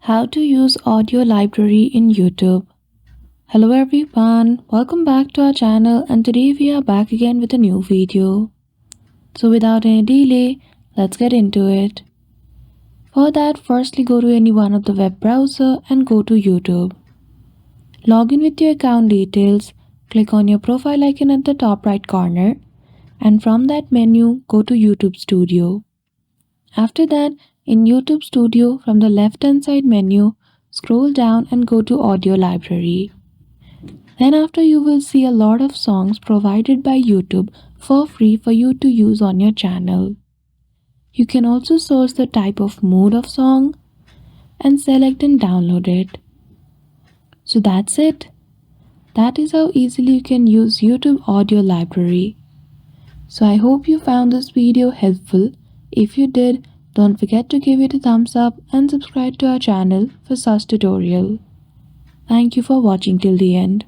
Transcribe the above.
How to use audio library in YouTube. Hello everyone, welcome back to our channel, and today we are back again with a new video. So without any delay, let's get into it. For that, firstly go to any one of the web browser and go to YouTube. Log in with your account details, click on your profile icon at the top right corner, and from that menu go to YouTube Studio. After that, in YouTube Studio, from the left hand side menu, scroll down and go to Audio Library. Then after, you will see a lot of songs provided by YouTube for free for you to use on your channel. You can also search the type of mood of song and select and download it. So that's it. That is how easily you can use YouTube Audio Library. So I hope you found this video helpful. If you did, don't forget to give it a thumbs up and subscribe to our channel for such tutorial. Thank you for watching till the end.